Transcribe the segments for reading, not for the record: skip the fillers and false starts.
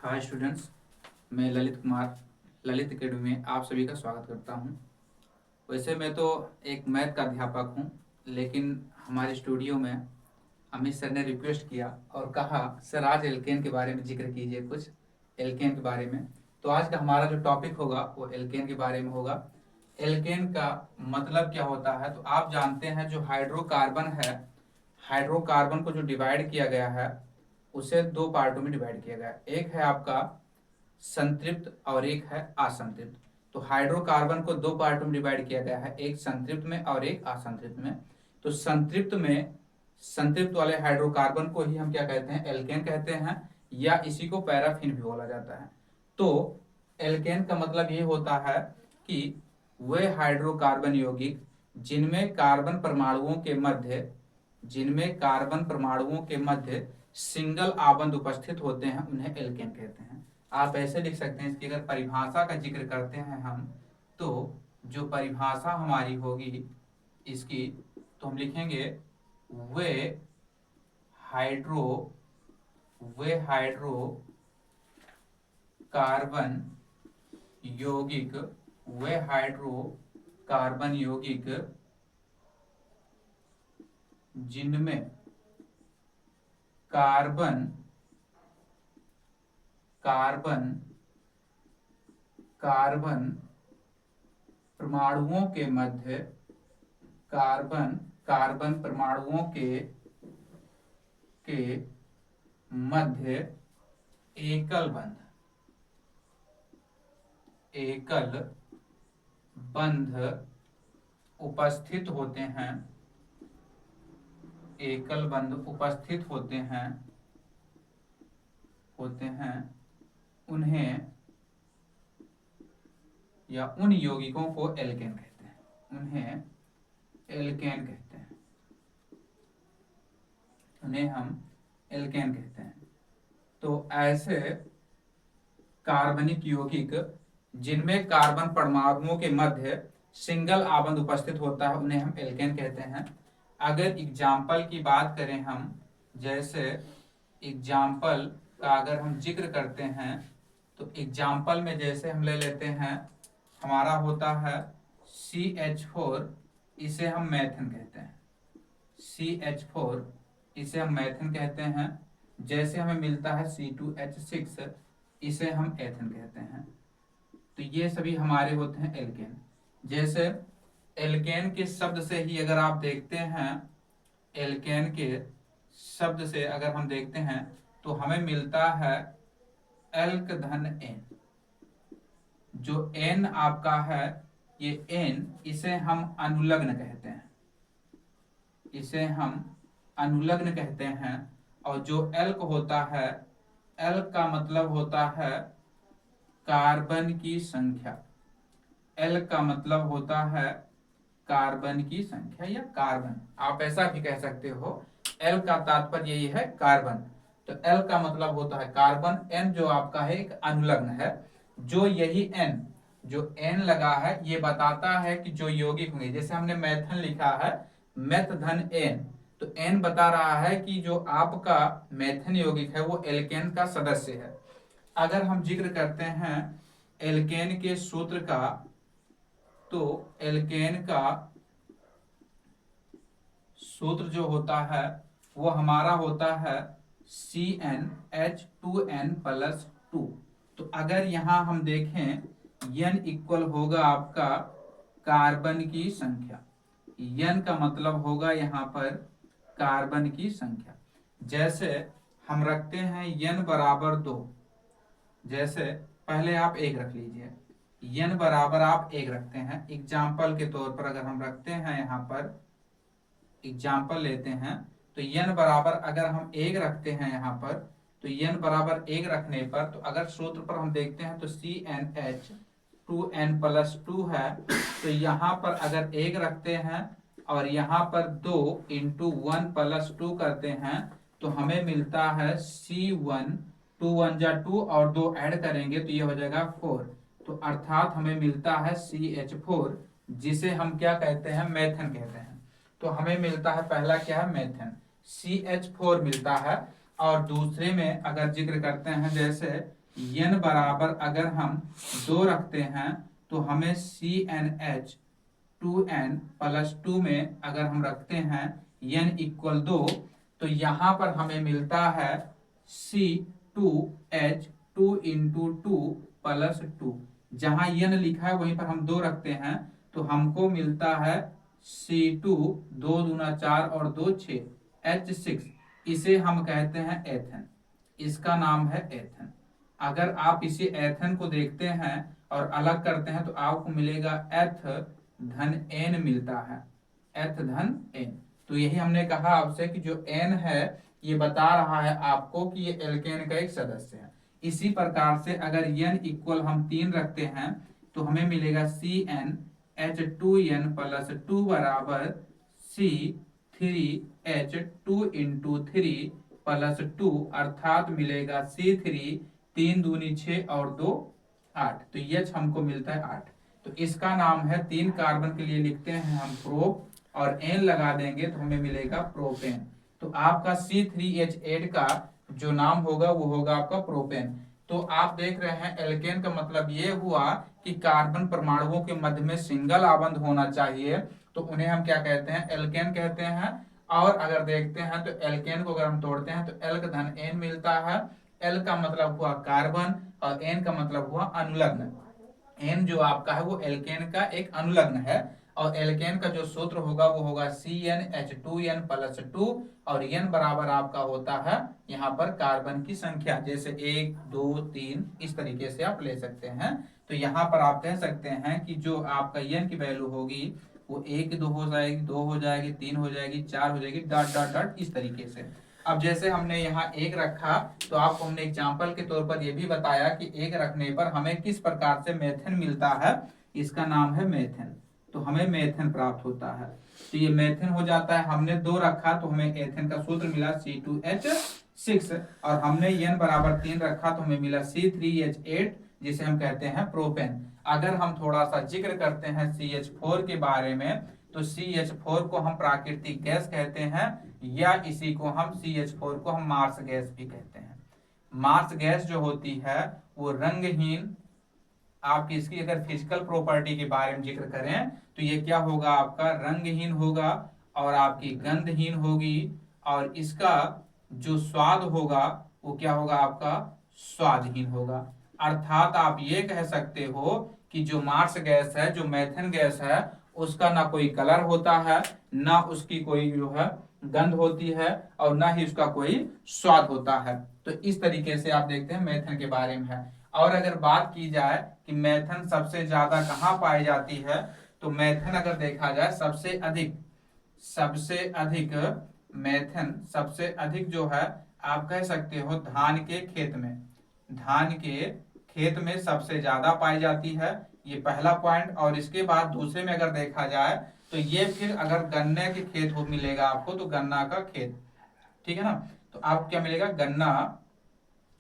Hi students, मैं Lalit Kumar Lalit academy में आप सभी का स्वागत करता हूं। वैसे मैं तो एक मैथ का अध्यापक हूं, लेकिन हमारे स्टूडियो में अमित सर ने रिक्वेस्ट किया और कहा सर आज एल्केन के बारे में जिक्र कीजिए, कुछ एल्केन के बारे में। तो आज का हमारा जो टॉपिक होगा वो एल्केन के बारे में होगा। एल्केन का मतलब क्या होता है, तो आप जानते हैं जो हाइड्रोकार्बन है, हाइड्रोकार्बन को जो डिवाइड किया गया है उसे दो पार्टों में डिवाइड किया गया है। एक है आपका संतृप्त और एक है असंतृप्त। तो हाइड्रोकार्बन को दो पार्टों में डिवाइड किया गया है, एक संतृप्त में और एक असंतृप्त में। तो संतृप्त में, संतृप्त वाले हाइड्रोकार्बन को ही हम क्या कहते हैं, एल्केन कहते हैं, या इसी को पैराफिन भी बोला जाता है। तो एल्केन का मतलब ये होता है कि वे हाइड्रोकार्बन यौगिक जिनमें कार्बन परमाणुओं के मध्य जिनमें कार्बन परमाणुओं के मध्य सिंगल आबंध उपस्थित होते हैं उन्हें एल्केन कहते हैं। आप ऐसे लिख सकते हैं, इसकी अगर परिभाषा का जिक्र करते हैं हम, तो जो परिभाषा हमारी होगी इसकी, तो हम लिखेंगे वे हाइड्रो वे हाइड्रो कार्बन यौगिक वे हाइड्रो कार्बन यौगिक जिनमें कार्बन कार्बन कार्बन परमाणुओं के मध्य कार्बन परमाणुओं के मध्य एकल बंध उपस्थित होते हैं, एकल बंध उपस्थित होते हैं उन्हें या उन यौगिकों को एल्केन कहते हैं, उन्हें एल्केन कहते हैं, उन्हें हम एल्केन कहते हैं। तो ऐसे कार्बनिक यौगिक जिनमें कार्बन परमाणुओं के मध्य सिंगल आबंध उपस्थित होता है उन्हें हम एल्केन कहते हैं। अगर एग्जाम्पल की बात करें हम, जैसे एग्जाम्पल का अगर हम जिक्र करते हैं, तो एग्जाम्पल में जैसे हम ले लेते हैं, हमारा होता है CH4, इसे हम मैथन कहते हैं, CH4 इसे हम मैथन कहते हैं। जैसे हमें मिलता है C2H6, इसे हम एथन कहते हैं। तो ये सभी हमारे होते हैं एल्केन। जैसे एल्केन के शब्द से ही अगर आप देखते हैं, एल्केन के शब्द से अगर हम देखते हैं तो हमें मिलता है एल्क धन एन। जो एन आपका है, ये एन, इसे हम अनुलग्न कहते हैं, इसे हम अनुलग्न कहते हैं। और जो एल्क होता है, एल्क का मतलब होता है कार्बन की संख्या, एल्क का मतलब होता है कार्बन की संख्या या कार्बन, आप ऐसा भी कह सकते हो। एल का तात्पर्य यही है कार्बन। तो एल का मतलब होता है कार्बन, एन जो आपका है एक अनुलग्न है। जो यही एन, जो एन लगा है, ये बताता है कि जो यौगिक होंगे, जैसे हमने मैथन लिखा है, मेथ धन एन, तो एन बता रहा है कि जो आपका मैथन यौगिक है वो एल्केन का सदस्य है। अगर हम जिक्र करते हैं एल्केन के सूत्र का, तो एल्केन का सूत्र जो होता है वो हमारा होता है CnH2n+2। तो अगर यहां हम देखें, n इक्वल होगा आपका कार्बन की संख्या, n का मतलब होगा यहां पर कार्बन की संख्या। जैसे हम रखते हैं n बराबर 2, जैसे पहले आप 1 रख लीजिए, n बराबर आप 1 रखते हैं। एग्जाम्पल के तौर पर अगर हम रखते हैं, यहाँ पर एग्जाम्पल लेते हैं, तो n बराबर अगर हम 1 रखते हैं यहाँ पर, तो n बराबर 1 रखने पर, तो अगर सूत्र पर हम देखते हैं तो CnH2n+2 है। तो यहाँ पर अगर 1 रखते हैं और यहाँ पर 2 × 1+2 करते हैं, तो हमें मिलता है C1, 2 1 जा 2 और 2 ऐड करेंगे तो ये हो जाएगा 4। तो अर्थात हमें मिलता है CH4, जिसे हम क्या कहते हैं, मैथन कहते हैं। तो हमें मिलता है, पहला क्या है, मैथन, CH4 मिलता है। और दूसरे में अगर जिक्र करते हैं, जैसे n बराबर अगर हम 2 रखते हैं तो हमें CnH2n प्लस 2 में अगर हम रखते हैं n इक्वल 2, तो यहाँ पर हमें मिलता है C2H2 इंटू 2 प्लस 2। जहाँ n लिखा है वहीं पर हम 2 रखते हैं तो हमको मिलता है C2, 2 दूना 4 और 2 6, H6। इसे हम कहते हैं एथेन, इसका नाम है एथेन। अगर आप इसे एथेन को देखते हैं और अलग करते हैं तो आपको मिलेगा एथ धन एन मिलता है, एथ धन एन। तो यही हमने कहा आपसे कि जो एन है ये बता रहा है आपको कि ये एल्केन का एक सदस्य है। इसी प्रकार से अगर n इक्वल हम 3 रखते हैं तो हमें मिलेगा CnH2n प्लस 2 बराबर C3H2 इंटू 3 प्लस 2, अर्थात मिलेगा C3, 3 दूनी 6 और 2 8, तो H हमको मिलता है 8। तो इसका नाम है, 3 कार्बन के लिए लिखते हैं हम प्रोप और N लगा देंगे तो हमें मिलेगा प्रोपेन। तो आपका C3H8 का जो नाम होगा वो होगा आपका प्रोपेन। तो आप देख रहे हैं एल्केन का मतलब ये हुआ कि कार्बन परमाणुओं के मध्य में सिंगल आबंध होना चाहिए, तो उन्हें हम क्या कहते हैं, एल्केन कहते हैं। और अगर देखते हैं तो एल्केन को अगर हम तोड़ते हैं तो एल का धन एन मिलता है। एल का मतलब हुआ कार्बन और एन का मतलब हुआ अनुलग्न। एन जो आपका है वो एल्केन का एक अनुलग्न है और एल्केन का जो सूत्र होगा वो होगा CnH2n प्लस 2 और n बराबर आपका होता है यहाँ पर कार्बन की संख्या, जैसे 1 2 3 इस तरीके से आप ले सकते हैं। तो यहाँ पर आप कह सकते हैं कि जो आपका n की वैल्यू होगी वो 1 2 हो जाएगी, 2 हो जाएगी, 3 हो जाएगी, 4 हो जाएगी, डॉट डॉट डॉट इस तरीके से। अब जैसे हमने यहाँ 1 रखा तो आपको हमने एग्जाम्पल के तौर पर यह भी बताया कि 1 रखने पर हमें किस प्रकार से मेथेन मिलता है, इसका नाम है मेथेन। तो हमें मेथेन प्राप्त होता है, तो ये मेथेन हो जाता है। हमने 2 रखा तो हमें एथेन का सूत्र मिला C2H6 और हमने n बराबर 3 रखा तो हमें मिला C3H8 जिसे हम कहते हैं प्रोपेन। अगर हम थोड़ा सा जिक्र करते हैं CH4 के बारे में तो CH4 को हम प्राकृतिक गैस कहते हैं या इसी को हम CH4 को हम मार्स गैस भी कहते हैं। मार्स गैस जो होती है वो रंगहीन, आपकी इसकी अगर फिजिकल प्रॉपर्टी के बारे में जिक्र करें तो ये क्या होगा, आपका रंगहीन होगा और आपकी गंधहीन होगी और इसका जो स्वाद होगा वो क्या होगा, आपका स्वादहीन होगा। अर्थात आप ये कह सकते हो कि जो मार्स गैस है, जो मेथेन गैस है, उसका ना कोई कलर होता है, ना उसकी कोई जो है गंध होती है और ना ही उसका कोई स्वाद होता है। तो इस तरीके से आप देखते हैं मेथेन के बारे में है। और अगर बात की जाए कि मेथेन सबसे ज्यादा कहाँ पाई जाती है तो मेथेन अगर देखा जाए सबसे अधिक मेथेन सबसे अधिक जो है आप कह सकते हो धान के खेत में, धान के खेत में सबसे ज्यादा पाई जाती है, ये पहला पॉइंट। और इसके बाद दूसरे में अगर देखा जाए तो ये फिर अगर गन्ने के खेत हो मिलेगा आपको तो गन्ना का खेत, ठीक है ना, तो आपको क्या मिलेगा,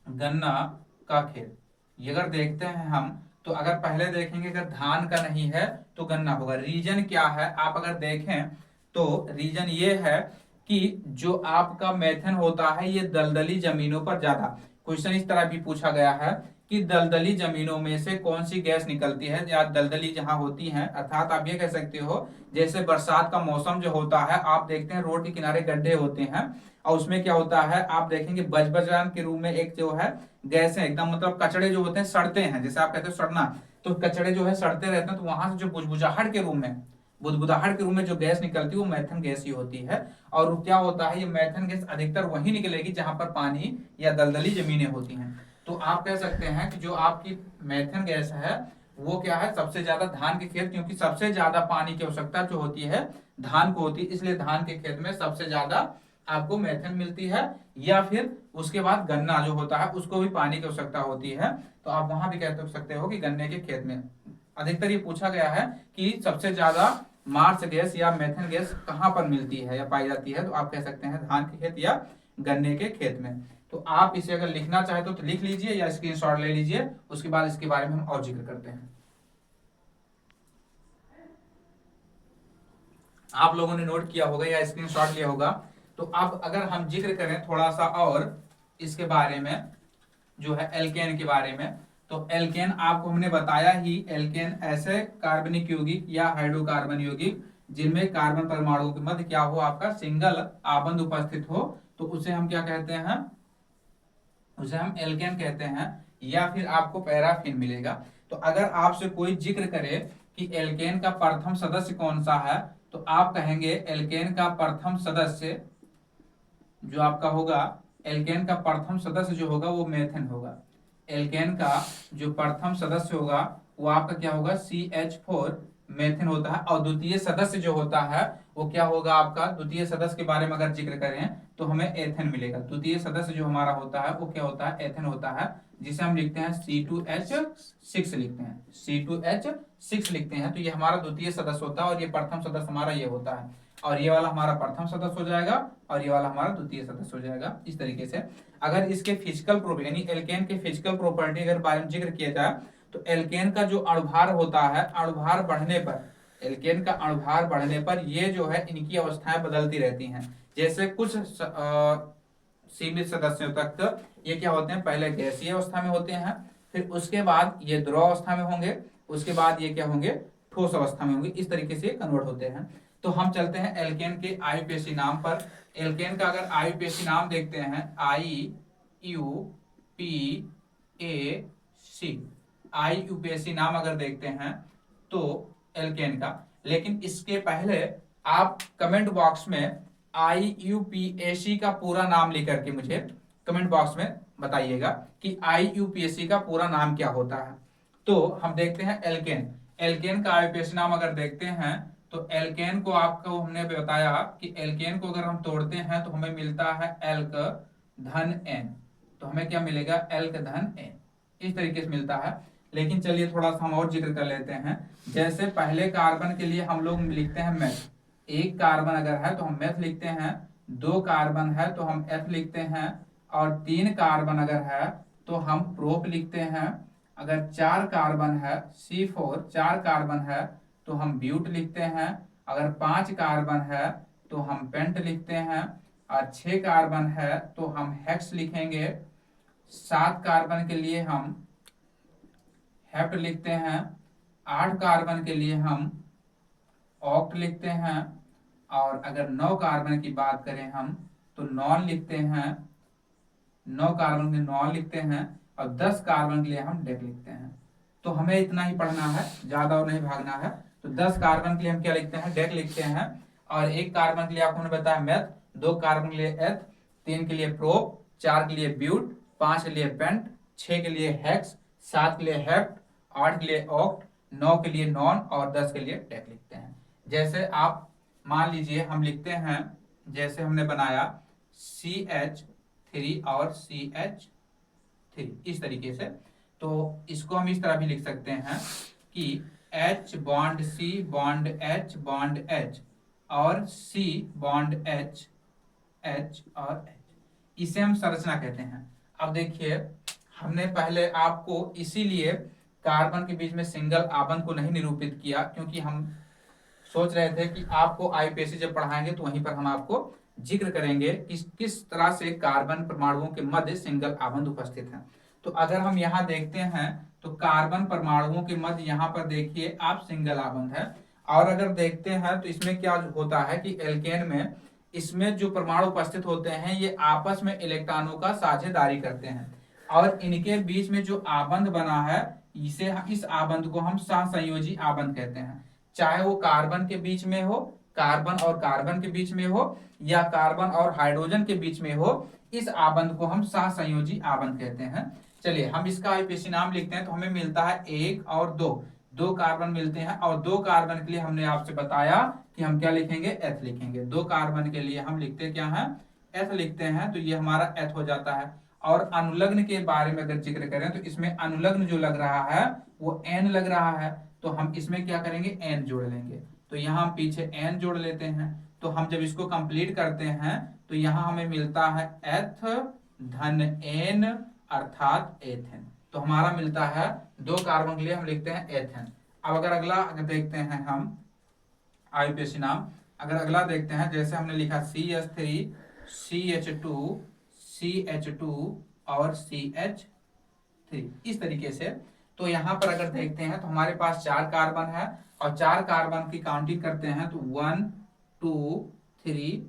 गन्ना का खेत। ये अगर देखते हैं हम तो अगर पहले देखेंगे अगर धान का नहीं है तो गन्ना होगा। रीजन क्या है आप अगर देखें तो रीजन ये है कि जो आपका मेथेन होता है ये दलदली जमीनों पर ज्यादा, क्वेश्चन इस तरह भी पूछा गया है कि दलदली जमीनों में से कौन सी गैस निकलती है, या दलदली जहां होती है, अर्थात आप ये कह सकते हो जैसे बरसात का मौसम जो होता है आप देखते हैं रोड के किनारे गड्ढे होते हैं और उसमें क्या होता है आप देखेंगे बजबजान के रूप में एक जो है गैस है एकदम, मतलब कचड़े जो होते हैं सड़ते हैं, जैसे आप कहते हो सड़ना, तो कचड़े जो है सड़ते रहते हैं तो वहां से जो बुझबुझाहट के रूप में, बुदबुदाहट के रूप में जो गैस निकलती है वो मेथेन गैस ही होती है। और क्या होता है ये मेथेन गैस अधिकतर वही निकलेगी जहां पर पानी या दलदली जमीनें होती हैं। तो आप कह सकते हैं कि जो आपकी मेथेन गैस है वो क्या है सबसे ज्यादा धान के खेत, क्योंकि सबसे ज्यादा पानी की आवश्यकता जो होती है धान को होती है, इसलिए धान के खेत में सबसे ज्यादा आपको मेथेन मिलती है। या फिर उसके बाद गन्ना जो होता है उसको भी पानी की आवश्यकता होती है, तो आप वहां भी कह सकते हो कि गन्ने के खेत में। अधिकतर ये पूछा गया है कि सबसे ज्यादा मार्स गैस या मेथेन गैस कहां पर मिलती है या पाई जाती है, तो आप कह सकते हैं धान के खेत या गन्ने के खेत में। तो आप इसे अगर लिखना चाहे तो लिख लीजिए या स्क्रीनशॉट ले लीजिए, उसके बाद इसके बारे में हम और जिक्र करते हैं। आप लोगों ने नोट किया होगा या स्क्रीनशॉट लिया होगा। तो अब अगर हम जिक्र करें थोड़ा सा और इसके बारे में जो है एल्केन के बारे में। तो एल्केन आपको हमने बताया ही, एल्केन ऐसे कार्बनिक यौगिक या हाइड्रोकार्बन यौगिक जिनमें कार्बन परमाणु के मध्य क्या हो, आपका सिंगल आबंध उपस्थित हो, तो उसे हम क्या कहते हैं, उसे हम एल्केन कहते हैं। या फिर आपको पैराफिन मिलेगा। तो अगर आपसे कोई जिक्र करे कि एल्केन का प्रथम सदस्य कौन सा है, तो आप कहेंगे एल्केन का प्रथम सदस्य जो आपका होगा, एल्केन का प्रथम सदस्य जो होगा वो मेथेन होगा। एल्केन का जो प्रथम सदस्य होगा वो आपका क्या होगा, CH4 मेथेन होता है। और द्वितीय सदस्य जो होता है वो क्या होगा आपका, द्वितीय सदस्य के बारे में अगर जिक्र करें तो हमें एथेन मिलेगा। द्वितीय सदस्य जो हमारा होता है वो क्या होता है, एथेन होता है, जिसे हम लिखते हैं C2H6 लिखते हैं, C2H6 लिखते हैं। तो ये हमारा द्वितीय सदस्य होता है और ये प्रथम सदस्य हमारा ये होता है, और ये वाला हमारा प्रथम सदस्य हो जाएगा और ये वाला हमारा द्वितीय सदस्य हो जाएगा। इस तरीके से अगर इसके फिजिकल प्रॉपर्टी यानी एल्केन के फिजिकल प्रॉपर्टी अगर बारे में जिक्र किया जाए, तो एल्केन का जो अणुभार होता है, अणुभार बढ़ने पर, एल्केन का अणुभार बढ़ने पर ये जो है इनकी अवस्थाएं बदलती रहती हैं। जैसे कुछ सीमित सदस्यों तक ये क्या होते हैं, पहले गैसीय अवस्था में होते हैं, फिर उसके बाद ये द्रव अवस्था में होंगे, उसके बाद ये क्या होंगे, ठोस अवस्था में होंगे। इस तरीके से कन्वर्ट होते हैं। तो हम चलते हैं एल्केन के आईयूपीएसी नाम पर। एल्केन का अगर आईयूपीएसी नाम देखते हैं, IUPAC, आईयूपीएसी नाम अगर देखते हैं तो एल्केन का, लेकिन इसके पहले आप कमेंट बॉक्स में IUPAC का पूरा नाम लेकर के मुझे कमेंट बॉक्स में बताइएगा कि IUPAC का पूरा नाम क्या होता है। तो हम देखते हैं एल्केन, एल्केन का आईयूपीएसी नाम अगर देखते हैं तो एल्केन को आपको हमने बताया कि एल्केन को अगर हम तोड़ते हैं तो हमें मिलता है एल्क धन एन। तो हमें क्या मिलेगा, एल्क धन एन, इस तरीके से मिलता है। लेकिन चलिए थोड़ा सा हम और जिक्र कर लेते हैं। जैसे पहले कार्बन के लिए हम लोग लिखते हैं मेथ, एक कार्बन अगर है तो हम मेथ लिखते हैं, दो कार्बन है तो हम एथ लिखते हैं, और तीन कार्बन अगर है तो हम प्रोप लिखते हैं। अगर चार कार्बन है, C4 चार कार्बन है तो हम ब्यूट लिखते हैं। अगर पांच कार्बन है तो हम पेंट लिखते हैं, और छह कार्बन है तो हम हेक्स लिखेंगे। सात कार्बन के लिए हम हेप्ट लिखते हैं, आठ कार्बन के लिए हम ऑक्ट लिखते हैं, और अगर 9 कार्बन की बात करें हम तो नॉन लिखते हैं, 9 कार्बन के लिए नॉन लिखते हैं, और 10 कार्बन के लिए हम डेक लिखते हैं। तो हमें इतना ही पढ़ना है, ज्यादा और नहीं भागना है। तो 10 कार्बन के लिए हम क्या लिखते हैं, डेक लिखते हैं, और एक कार्बन के लिए आपको मैंने बताया मेथ, दो कार्बन के लिए एथ, तीन के लिए प्रोप, चार के लिए ब्यूट, पांच के लिए पेंट, छह के लिए हेक्स, सात के लिए हेप्ट, आठ के लिए ऑक्ट, 9 के लिए नॉन, और 10 के लिए डेक लिखते हैं। जैसे आप मान लीजिए हम लिखते हैं, जैसे हमने बनाया CH3 और CH3 इस तरीके से, तो इसको हम इस तरह भी लिख सकते हैं कि H bond C bond H bond H और C बॉन्ड H, H और H, इसे हम संरचना कहते हैं। अब देखिए हमने पहले आपको इसीलिए कार्बन के बीच में सिंगल आबंध को नहीं निरूपित किया, क्योंकि हम सोच रहे थे कि आपको आईयूपीएसी जब पढ़ाएंगे तो वहीं पर हम आपको जिक्र करेंगे कि किस तरह से कार्बन परमाणुओं के मध्य सिंगल आबंध उपस्थित है। तो अगर हम यहाँ देखते हैं तो कार्बन परमाणुओं के मध्य यहाँ पर देखिए आप सिंगल आबंध है। और अगर देखते हैं तो इसमें क्या होता है कि एल्केन में इसमें जो परमाणु उपस्थित होते हैं ये आपस में इलेक्ट्रॉनों का साझेदारी करते हैं, और इनके बीच में जो आबंध बना है इस आबंध को हम सहसंयोजी आबंध कहते हैं। चाहे वो कार्बन के बीच में हो, कार्बन और कार्बन के बीच में हो, या कार्बन और हाइड्रोजन के बीच में हो, इस आबंध को हम सहसंयोजी आबंध कहते हैं। चलिए हम इसका आईयूपीएसी नाम लिखते हैं तो हमें मिलता है एक और दो, दो कार्बन मिलते हैं, और दो कार्बन के लिए हमने आपसे बताया कि हम क्या लिखेंगे, एथ लिखेंगे। दो कार्बन के लिए हम लिखते क्या है, एथ लिखते हैं, तो ये हमारा एथ हो जाता है। और अनुलग्न के बारे में अगर जिक्र करें तो इसमें अनुलग्न जो लग रहा है वो एन लग रहा है, तो हम इसमें क्या करेंगे, एन जोड़ लेंगे। तो यहाँ पीछे एन जोड़ लेते हैं। तो हम जब इसको कंप्लीट करते हैं तो यहाँ हमें मिलता है एथ धन एन अर्थात एथेन। तो हमारा मिलता है दो कार्बन के लिए हम लिखते हैं एथेन। अब अगर अगला देखते हैं हम आईयूपीएसी नाम, अगर अगला देखते हैं, जैसे हमने लिखा CH3 CH2 CH2 और CH 3 इस तरीके से। तो यहाँ पर अगर देखते हैं तो हमारे पास 4 कार्बन है और 4 कार्बन की काउंटिंग करते हैं तो 1 2 3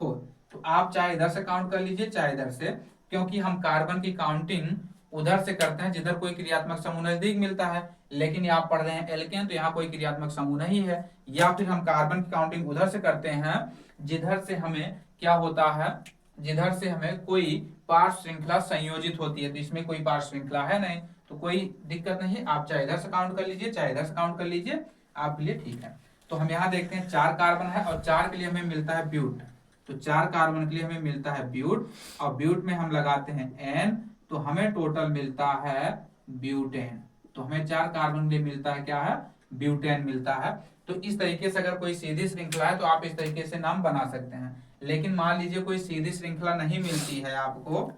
4। तो आप चाहे इधर से काउंट कर लीजिए चाहे इधर से, क्योंकि हम कार्बन की काउंटिंग उधर से करते हैं जिधर कोई क्रियात्मक समूह नजदीक मिलता है। लेकिन आप पढ़ रहे हैं एल्केन तो यहाँ कोई क्रियात्मक समूह नहीं है। या फिर हम कार्बन की काउंटिंग उधर से करते हैं जिधर से हमें क्या होता है, जिधर से हमें कोई पार्श्व श्रृंखला संयोजित होती है। तो इसमें कोई पार्श्व श्रृंखला है नहीं तो कोई दिक्कत नहीं है। आप चाहे इधर से काउंट कर लीजिए चाहे इधर से काउंट कर लीजिए, आपके लिए ठीक है। तो हम यहाँ देखते हैं 4 कार्बन है और 4 के लिए हमें मिलता है ब्यूट। तो 4 कार्बन के लिए हमें मिलता है ब्यूट और ब्यूट में हम लगाते हैं एन तो हमें टोटल मिलता है ब्यूटेन। तो हमें 4 कार्बन के लिए मिलता है क्या है, ब्यूटेन मिलता है। तो इस तरीके से अगर कोई सीधी श्रृंखला है तो आप इस तरीके से नाम बना सकते हैं। लेकिन मान लीजिए कोई सीधी श्रृंखला नहीं मिलती है आपको,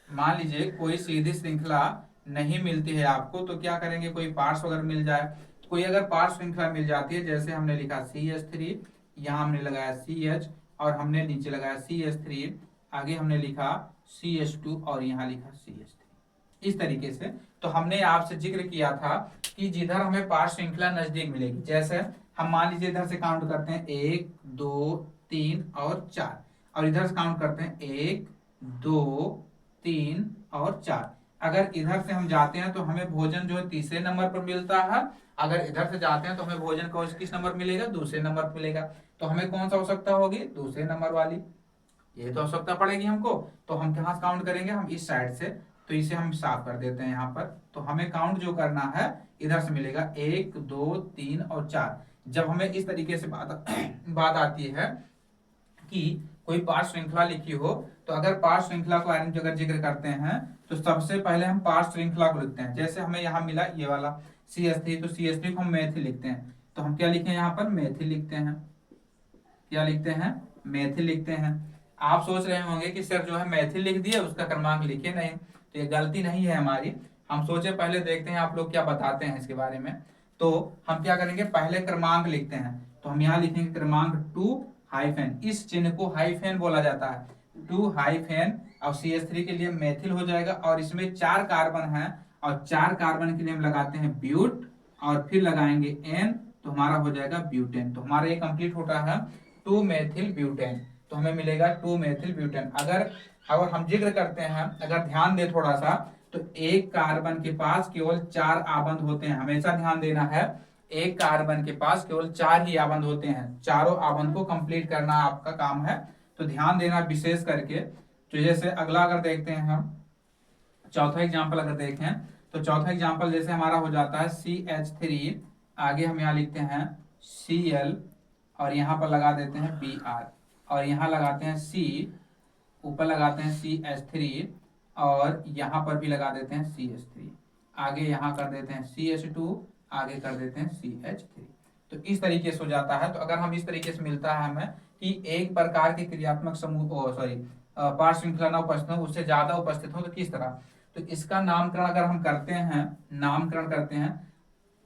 मान लीजिए कोई सीधी श्रृंखला नहीं मिलती है आपको, तो क्या करेंगे, कोई पार्श्व अगर मिल जाए, कोई अगर पार्श्व श्रृंखला मिल जाती है, जैसे हमने लिखा CH3, यहाँ हमने लगाया CH और हमने नीचे लगाया CH3, आगे हमने लिखा CH2 और यहाँ लिखा CH3 इस तरीके से। तो हमने आपसे जिक्र किया था कि जिधर हमें पार्श्व श्रृंखला नजदीक मिलेगी, जैसे हम मान लीजिए इधर से काउंट करते हैं 1 2 3 और 4 और इधर से काउंट करते हैं 1 2 3 और 4। अगर इधर से हम जाते हैं तो हमें भोजन जो है तीसरे नंबर पर मिलता है, अगर इधर से जाते हैं तो हमें भोजन को किस नंबर मिलेगा, दूसरे नंबर पर मिलेगा। तो हमें कौन सा आवश्यकता होगी, दूसरे नंबर वाली, ये तो आवश्यकता पड़ेगी हमको। तो हम कहाँ से काउंट करेंगे, हम इस साइड से। तो इसे हम साफ कर देते हैं यहाँ पर। तो हमें काउंट जो करना है इधर से मिलेगा 1 2 3 और 4। जब हमें इस तरीके से बात आती है कि कोई पार्श्व श्रृंखला लिखी हो, तो अगर पार्श्व श्रृंखला को अगर जिक्र करते हैं तो सबसे पहले हम पार्श्व श्रृंखला को लिखते हैं। जैसे हमें यहाँ मिला ये वाला CH3, तो CH3 को हम मेथिल लिखते हैं। तो हम क्या लिखे यहाँ पर, मेथिल लिखते हैं। क्या लिखते हैं, मेथिल लिखते हैं। आप सोच रहे होंगे कि सर जो है मेथिल लिख दिया उसका क्रमांक लिखे नहीं, तो ये गलती नहीं है हमारी। हम सोचे पहले देखते हैं आप लोग क्या बताते हैं इसके बारे में। तो हम क्या करेंगे, पहले क्रमांक लिखते हैं। तो हम यहाँ लिखेंगे क्रमांक 2 हाइफेन, इस चिन्ह को हाइफेन बोला जाता है, 2 हाइफेन और CH3 के लिए मेथिल हो जाएगा। और इसमें 4 कार्बन है और 4 कार्बन के लिए हम लगाते हैं ब्यूट और फिर लगाएंगे N, तो हमारा हो जाएगा ब्यूटेन। तो हमारा ये कंप्लीट होता है 2 मेथिल ब्यूटेन। तो हमें मिलेगा 2 मेथिल ब्यूटेन। अगर हम जिक्र करते हैं, अगर ध्यान दे थोड़ा सा, तो एक कार्बन के पास केवल 4 आबंध होते हैं। हमेशा ध्यान देना है, एक कार्बन के पास केवल 4 ही आबंध होते हैं। चारों आबंध को कंप्लीट करना आपका काम है, तो ध्यान देना विशेष करके। तो जैसे अगला अगर देखते हैं हम, चौथा एग्जाम्पल अगर देखें, तो चौथा एग्जाम्पल जैसे हमारा हो जाता है CH3, आगे हम यहाँ लिखते हैं Cl और यहाँ पर लगा देते हैं Br और यहाँ लगाते हैं C, ऊपर लगाते हैं CH3 और यहाँ पर भी लगा देते हैं CH3, आगे यहाँ कर देते हैं CH2, आगे कर देते हैं CH3। तो इस तरीके से हो जाता है। तो अगर हम इस तरीके से मिलता है हमें कि एक प्रकार के क्रियात्मक समूह पार्श्व श्रृंखला न उपस्थित हो, उससे ज्यादा उपस्थित हो, तो किस तरह, तो इसका नामकरण अगर हम करते हैं, नामकरण करते हैं,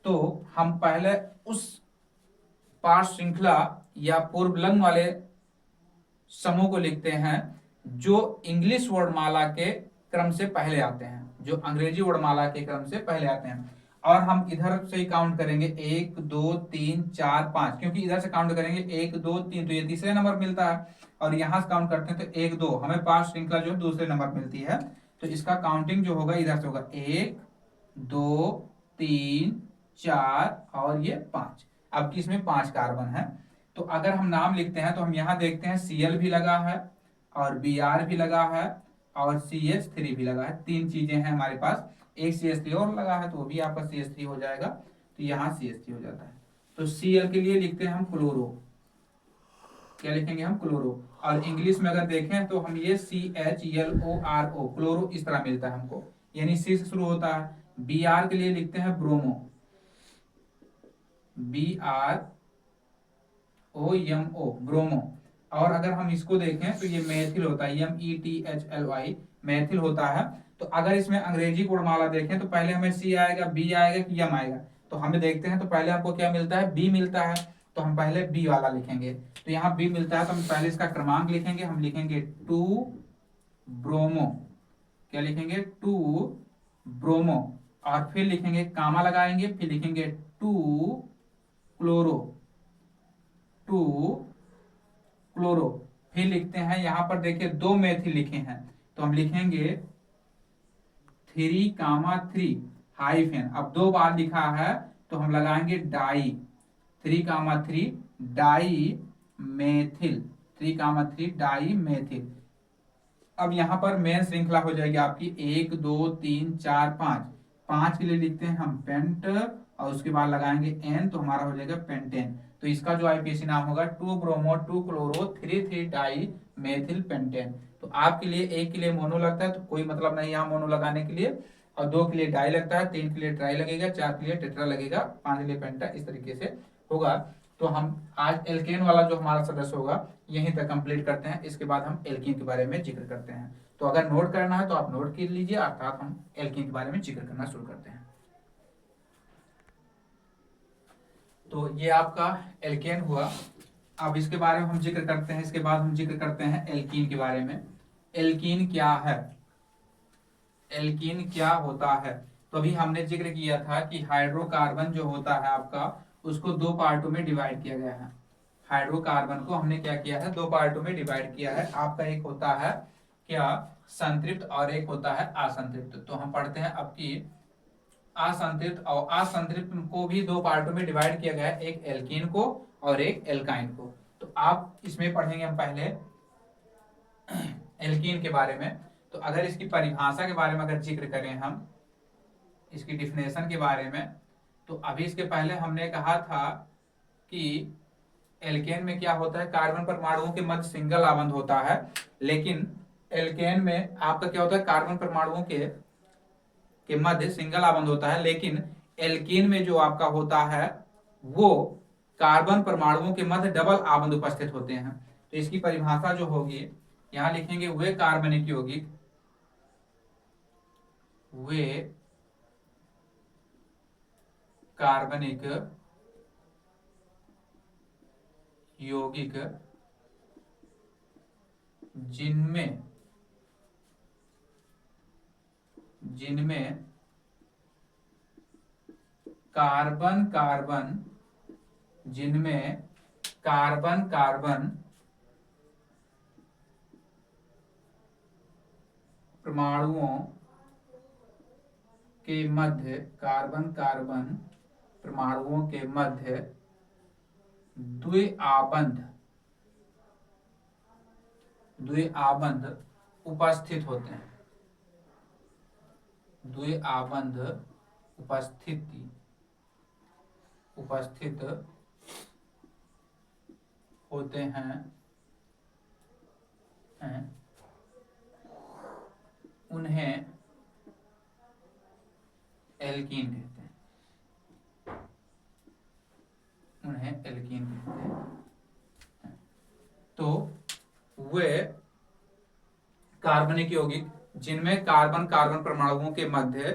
तो हम पहले उस पार्श्व श्रृंखला या पूर्वलग्न वाले समूह को लिखते हैं जो इंग्लिश वर्णमाला के क्रम से पहले आते हैं, जो अंग्रेजी वर्णमाला के क्रम से पहले आते हैं। और हम इधर से ही काउंट करेंगे 1 2 3 4 5, क्योंकि इधर से काउंट करेंगे 1 2 3 तो ये तीसरे नंबर मिलता है, और यहाँ से काउंट करते हैं तो 1 2 हमें पार्श्व श्रृंखला जो है दूसरे नंबर मिलती है। तो इसका काउंटिंग जो होगा इधर से होगा 1 2 3 4 और ये 5। अब की इसमें 5 कार्बन है। तो अगर हम नाम लिखते हैं तो हम यहाँ देखते हैं Cl भी लगा है और Br भी लगा है और CH3 भी लगा है, 3 चीजें हैं हमारे पास। एक CH3 और लगा है तो वो भी आपका CH3 हो जाएगा, तो यहाँ CH3 हो जाता है। तो Cl के लिए लिखते हैं हम क्लोरो, क्या लिखेंगे हम, क्लोरो। और इंग्लिश में अगर देखें तो हम ये CHLORO, क्लोरो इस तरह मिलता है हमको, यानी C से शुरू होता है। Br के लिए लिखते हैं ब्रोमो, BROMO, ब्रोमो। और अगर हम इसको देखें तो ये मेथिल होता है, METHLY, मेथिल होता है। तो अगर इसमें अंग्रेजी वर्णमाला देखें तो पहले हमें C आएगा, B आएगा कि M आएगा, तो हमें देखते हैं तो पहले हमको क्या मिलता है, B मिलता है, तो हम पहले B वाला लिखेंगे। तो यहाँ B मिलता है तो हम पहले इसका क्रमांक लिखेंगे, हम लिखेंगे 2 ब्रोमो, क्या लिखेंगे, 2 ब्रोमो, और फिर लिखेंगे कामा लगाएंगे, फिर लिखेंगे 2 क्लोरो, 2 क्लोरो, फिर लिखते हैं यहाँ पर देखिए 2 मेथिल लिखे हैं, तो हम लिखेंगे 3, हाइफेन, अब 2 बार लिखा है तो हम लगाएंगे di, 3, dimethyl, 3, dimethyl. अब यहाँ पर मेन श्रृंखला हो जाएगी आपकी 1 2 3 4 5, 5 के लिए लिखते हैं हम पेंट, और उसके बाद लगाएंगे एन, तो हमारा हो जाएगा पेंटेन। तो इसका जो आईपीएसी नाम होगा 2 bromo 2 chloro 3 dimethyl pentane. तो आपके लिए एक के लिए मोनो लगता है तो कोई मतलब नहीं यहाँ मोनो लगाने के लिए, और 2 के लिए डाई लगता है, 3 के लिए ट्राई लगेगा, 4 के लिए टेट्रा लगेगा, 5 के लिए पेंटा, इस तरीके से होगा। तो हम आज एल्केन वाला जो हमारा सदस्य होगा यहीं तक कंप्लीट करते हैं, इसके बाद हम एल्कीन के बारे में जिक्र करते हैं। तो अगर नोट करना है तो आप नोट कर लीजिए, अर्थात हम एल्कीन के बारे में जिक्र करना शुरू करते हैं। तो ये आपका एल्केन हुआ। अब इसके बारे में हम जिक्र करते हैं, इसके बाद हम जिक्र करते हैं एल्कीन के बारे में। एल्कीन क्या है, एल्कीन क्या होता है? तो अभी हमने जिक्र किया था कि हाइड्रोकार्बन जो होता है आपका, उसको 2 पार्टों में डिवाइड किया गया है। हाइड्रोकार्बन को हमने क्या किया है, 2 पार्टों में डिवाइड किया है। आपका एक होता है क्या, संतृप्त, और एक होता है असंतृप्त। तो हम पढ़ते हैं अब की असंतृप्त, और असंतृप्त को भी 2 पार्टों में डिवाइड किया गया है, एक एल्कीन को और एक एल्काइन को। तो आप इसमें पढ़ेंगे हम पहले एल्कीन के बारे में। तो अगर इसकी परिभाषा के बारे में अगर जिक्र करें हम, इसकी डिफिनेशन के बारे में, तो अभी इसके पहले हमने कहा था कि एल्केन में क्या होता है, कार्बन परमाणुओं के मध्य सिंगल आबंध होता है, लेकिन एल्केन में आपका क्या होता है, कार्बन परमाणुओं के मध्य सिंगल आबंध होता है, लेकिन एल्कीन में जो आपका होता है वो कार्बन परमाणुओं के मध्य डबल आबंध उपस्थित होते हैं। तो इसकी परिभाषा जो होगी, यहां लिखेंगे वे कार्बनिक यौगिक, वे कार्बनिक यौगिक जिनमें कार्बन कार्बन जिनमें कार्बन कार्बन परमाणुओं के मध्य, कार्बन कार्बन परमाणुओं के मध्य द्विआबंध उपस्थित होते हैं, द्विआबंध उपस्थित होते हैं, उन्हें एल्कीन कहते हैं, उन्हें एल्कीन कहते हैं। तो वे कार्बनिक यौगिक जिनमें कार्बन कार्बन परमाणुओं के मध्य,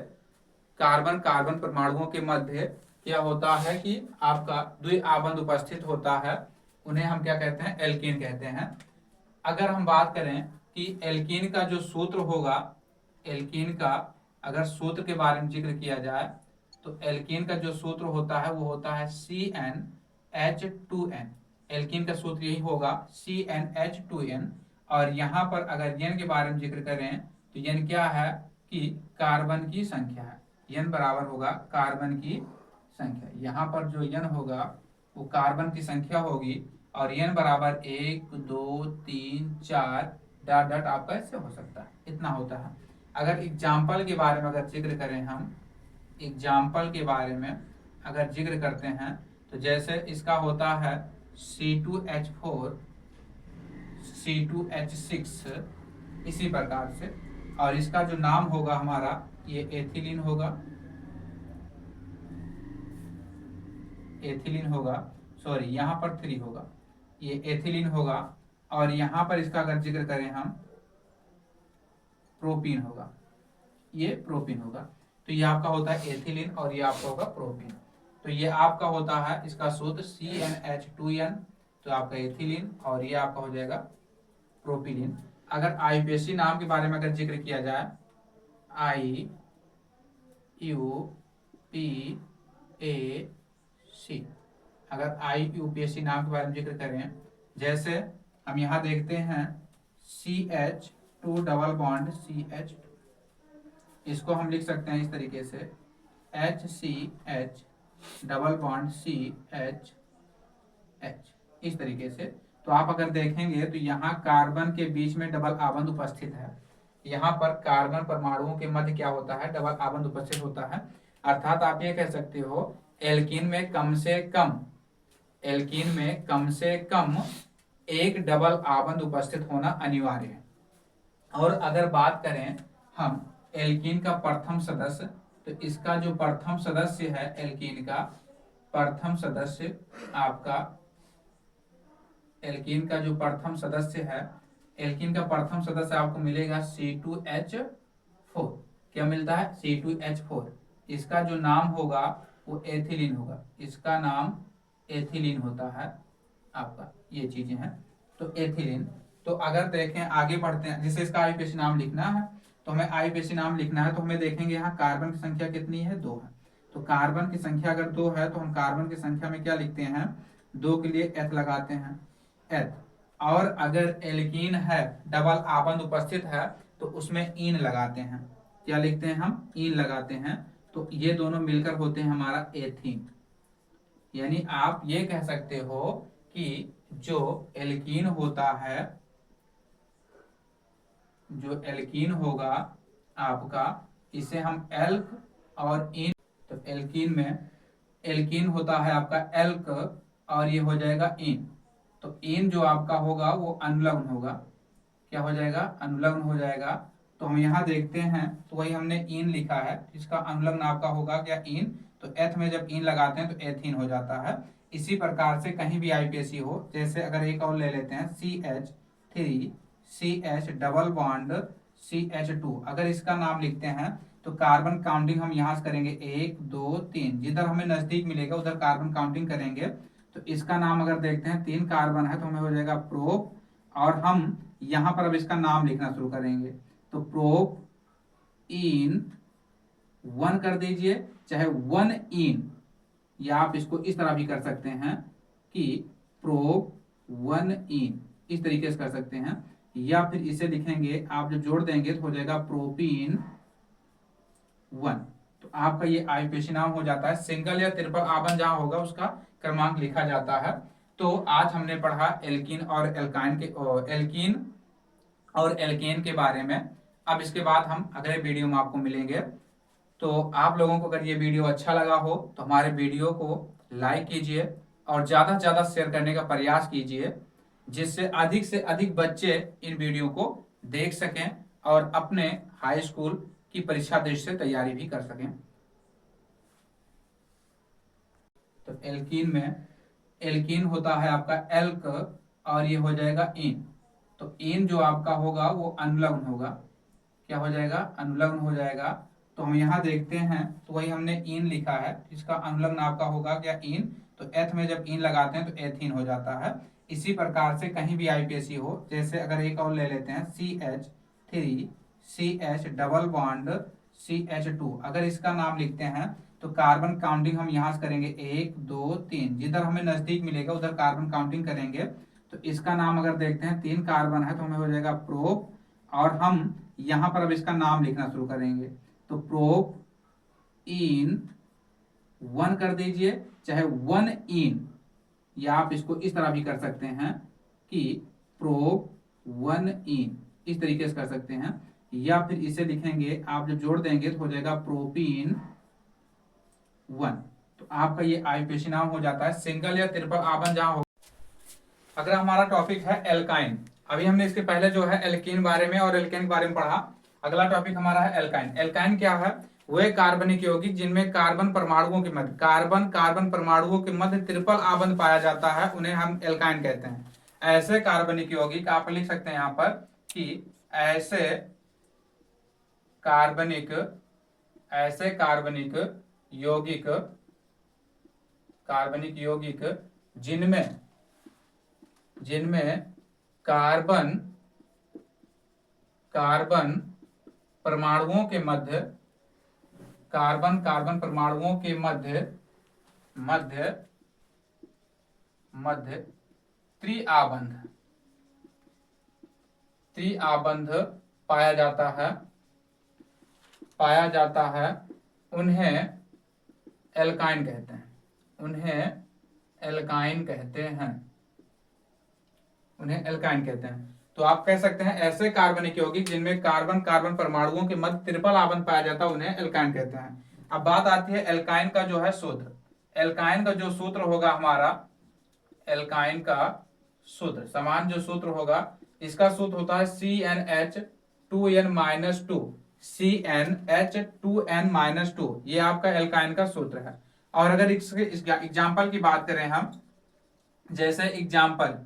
कार्बन कार्बन परमाणुओं के मध्य क्या होता है कि आपका द्विआबंध उपस्थित होता है, उन्हें हम क्या कहते हैं, एल्कीन कहते हैं। अगर हम बात करें कि एल्कीन का जो सूत्र होगा, एल्कीन का अगर सूत्र के बारे में जिक्र किया जाए तो एल्कीन का जो सूत्र होता है वो होता है CnH2n। एल्कीन का सूत्र यही होगा CnH2n। और यहाँ पर अगर n के बारे में जिक्र करें तो n क्या है कि कार्बन की संख्या है, n बराबर होगा कार्बन की संख्या। यहाँ पर जो n होगा वो कार्बन की संख्या होगी, और n बराबर 1 2 3 4 डॉट डॉट आपका इससे हो सकता है, इतना होता है। अगर एग्जाम्पल के बारे में अगर जिक्र करें हम, एग्जाम्पल के बारे में अगर जिक्र करते हैं तो जैसे इसका होता है C2H4 C2H6 इसी प्रकार से, और इसका जो नाम होगा हमारा ये एथिलीन होगा, एथिलीन होगा, सॉरी यहाँ पर 3 होगा, ये एथिलीन होगा। और यहाँ पर इसका अगर जिक्र करें हम प्रोपीन होगा, ये प्रोपीन होगा। तो ये आपका होता है एथिलीन और ये आपका होगा प्रोपीन। तो ये आपका होता है इसका सूत्र CnH2n, तो आपका एथिलीन, और ये आपका हो जाएगा प्रोपिलीन। अगर आईपीएसी नाम के बारे में अगर जिक्र किया जाए, IUPAC। अगर IUPAC नाम के बारे में जिक्र करें, जैसे हम यहाँ देखते हैं CH2 डबल बॉन्ड CH, इसको हम लिख सकते हैं इस तरीके से HCH डबल बॉन्ड CH, इस तरीके से। तो आप अगर देखेंगे तो यहाँ कार्बन के बीच में डबल आबंध उपस्थित है। यहाँ पर कार्बन परमाणुओं के मध्य क्या होता है, डबल आबंध उपस्थित होता है। अर्थात आप ये कह सकते हो एल्कीन में कम से कम एक डबल आबंध उपस्थित होना अनिवार्य है। और अगर बात करें हम एल्कीन का प्रथम सदस्य, तो इसका जो प्रथम सदस्य है एल्कीन का प्रथम सदस्य आपका, एल्कीन का जो प्रथम सदस्य है, एल्कीन का प्रथम सदस्य आपको मिलेगा C2H4। क्या मिलता है, C2H4। इसका जो नाम होगा वो एथिलीन होगा, इसका नाम एथिलीन होता है आपका। ये चीजें हैं तो एथिलीन। तो अगर देखें आगे बढ़ते हैं, जिसे इसका आईपीएसी नाम लिखना है, तो हमें आईपीएसी नाम लिखना है तो हमें देखेंगे यहाँ कार्बन की संख्या कितनी है, 2 है। तो कार्बन की संख्या अगर 2 है तो हम कार्बन की संख्या में क्या लिखते हैं, 2 के लिए एथ लगाते हैं, एथ। और अगर एल्कीन है, डबल आबंध उपस्थित है, तो उसमें ईन लगाते हैं। क्या लिखते हैं हम, ईन लगाते हैं। तो ये दोनों मिलकर होते हैं हमारा एथीन। यानी आप ये कह सकते हो कि जो एल्कीन होता है, जो एल्कीन होगा आपका, इसे हम एल्क और इन, तो एल्कीन में एल्कीन होता है आपका एल्क और ये हो जाएगा इन। तो इन जो आपका होगा वो अनुलग्न होगा। क्या हो जाएगा, अनुलग्न हो जाएगा। तो हम यहाँ देखते हैं तो वही हमने इन लिखा है, इसका अनुलग्न आपका होगा क्या, इन। तो एथ में जब इन लगाते हैं तो एथीन हो जाता है। इसी प्रकार से कहीं भी आईपीएसी हो, जैसे अगर एक और ले लेते हैं CH3 CH double bond CH2, अगर इसका नाम लिखते हैं तो कार्बन काउंटिंग हम यहाँ से करेंगे 1 2 3, जिधर हमें नजदीक मिलेगा उधर कार्बन काउंटिंग करेंगे। तो इसका नाम अगर देखते हैं 3 कार्बन है तो हमें हो जाएगा प्रोप, और हम यहाँ पर अब इसका नाम लिखना शुरू करेंगे। तो प्रोप इन 1 कर दीजिए, चाहे 1 इन, या आप इसको इस तरह भी कर सकते हैं कि प्रोप 1 इन, इस तरीके से कर सकते हैं। या फिर इसे लिखेंगे, आप जब जोड़ देंगे तो हो जाएगा प्रोपीन 1। तो आपका ये आईपीएसी नाम हो जाता है। सिंगल या ट्रिपल आबंध जहां होगा उसका क्रमांक लिखा जाता है। तो आज हमने पढ़ा एल्कीन और एल्काइन के, एल्कीन और एल्केन के बारे में। अब इसके बाद हम अगले वीडियो में आपको मिलेंगे। तो आप लोगों को अगर ये वीडियो अच्छा लगा हो तो हमारे वीडियो को लाइक कीजिए और ज़्यादा से ज़्यादा शेयर करने का प्रयास कीजिए, जिससे अधिक से अधिक बच्चे इन वीडियो को देख सकें और अपने हाई स्कूल की परीक्षा दृष्टि से तैयारी भी कर सकें। तो एल्कीन में एल्कीन होता है आपका एल्क और ये हो जाएगा इन। तो इन जो आपका होगा वो अनुलग्न होगा। क्या हो जाएगा, अनुलग्न हो जाएगा। तो हम यहाँ देखते हैं तो वही हमने इन लिखा है, इसका अनुलग्न आपका होगा क्या, इन। तो एथ में जब इन लगाते हैं तो एथीन हो जाता है। इसी प्रकार से कहीं भी आईपीएसी हो, जैसे अगर एक और ले लेते हैं CH3 CH double bond CH2, अगर इसका नाम लिखते हैं तो कार्बन काउंटिंग हम यहाँ से करेंगे 1 2 3, जिधर हमें नजदीक मिलेगा उधर कार्बन काउंटिंग करेंगे। तो इसका नाम अगर देखते हैं 3 कार्बन है तो हमें हो जाएगा प्रोप, और हम यहाँ पर अब इसका नाम लिखना शुरू करेंगे। तो प्रोप इन 1 कर दीजिए, चाहे 1 इन, या आप इसको इस तरह भी कर सकते हैं कि प्रोप 1 इन, इस तरीके से कर सकते हैं। या फिर इसे लिखेंगे, आप जब जोड़ देंगे तो हो जाएगा प्रोपीन 1। तो आपका ये आईपीएसी नाम हो जाता है। सिंगल या ट्रिपल आबंध जहां हो। अगला हमारा टॉपिक है एल्काइन। अभी हमने इसके पहले जो है एल्कीन बारे में और एल्केन के बारे में पढ़ा। अगला टॉपिक हमारा है एल्काइन। एल्काइन क्या है, वे कार्बनिक यौगिक जिनमें कार्बन परमाणुओं के मध्य कार्बन परमाणुओं के मध्य ट्रिपल आबंध पाया जाता है, उन्हें हम एल्काइन कहते हैं। ऐसे कार्बनिक यौगिक आप लिख सकते हैं यहाँ पर कि ऐसे कार्बनिक यौगिक जिनमें कार्बन परमाणुओं के मध्य कार्बन कार्बन परमाणुओं के मध्य मध्य मध्य त्रिआबंध पाया जाता है उन्हें एल्काइन कहते हैं। तो आप कह सकते हैं ऐसे कार्बनिक यौगिक जिनमें कार्बन कार्बन परमाणुओं के मध्य ट्रिपल आबंध पाया जाता है उन्हें एल्काइन कहते हैं। अब बात आती है एल्काइन का जो है सूत्र। एल्काइन का जो सूत्र होगा हमारा, एल्काइन का सूत्र समान जो सूत्र होगा, इसका सूत्र होता है CnH2n-2, CnH2n-2, ये आपका एल्काइन का सूत्र है। और अगर इसके एग्जाम्पल की बात करें हम, जैसे एग्जाम्पल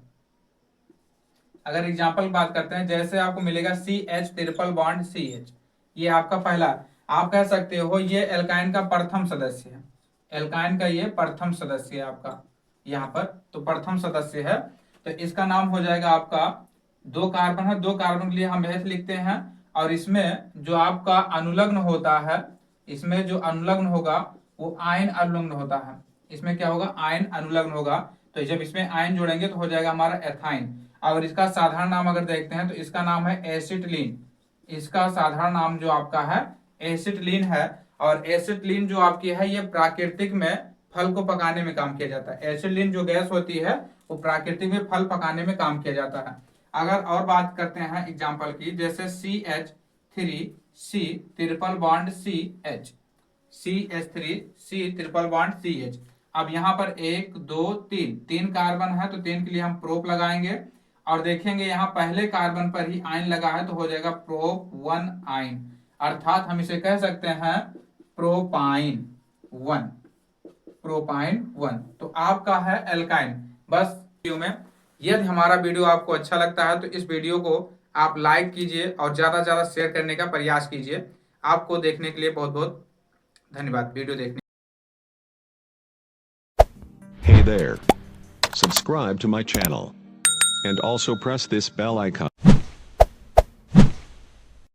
बात करते हैं, जैसे आपको मिलेगा CH ट्रिपल बॉन्ड CH, ये आपका पहला, आप कह सकते हो ये एल्काइन का प्रथम सदस्य है। एल्काइन का ये प्रथम सदस्य है आपका यहाँ पर, तो प्रथम सदस्य है, तो इसका नाम हो जाएगा आपका, 2 कार्बन है, 2 कार्बन के लिए हम यह लिखते हैं। और इसमें जो आपका अनुलग्न होता है, इसमें जो अनुलग्न होगा वो आयन अनुलग्न होता है। इसमें क्या होगा, आयन अनुलग्न होगा। तो जब इसमें आयन जोड़ेंगे तो हो जाएगा हमारा एथाइन। और इसका साधारण नाम अगर देखते हैं तो इसका नाम है एसिटिलीन। इसका साधारण नाम जो आपका है एसिटिलीन है। और एसिटिलीन जो आपकी है ये प्राकृतिक में फल को पकाने में काम किया जाता है। एसिटिलीन जो गैस होती है वो प्राकृतिक में फल पकाने में काम किया जाता है। अगर और बात करते हैं एग्जाम्पल की, जैसे CH3C triple bond CH, CH3C triple bond CH। अब यहाँ पर 1 2 3 कार्बन है, तो 3 के लिए हम प्रोप लगाएंगे और देखेंगे यहाँ पहले कार्बन पर ही आयन लगा है, तो हो जाएगा प्रोप 1 आयन, अर्थात हम इसे कह सकते हैं प्रोपाइन 1। तो आपका है एल्काइन। बस वीडियो में, यदि हमारा वीडियो आपको अच्छा लगता है तो इस वीडियो को आप लाइक कीजिए और ज्यादा से ज्यादा शेयर करने का प्रयास कीजिए। आपको देखने के लिए बहुत बहुत धन्यवाद वीडियो देखने। Hey there. Subscribe to my channel. And also press this bell icon.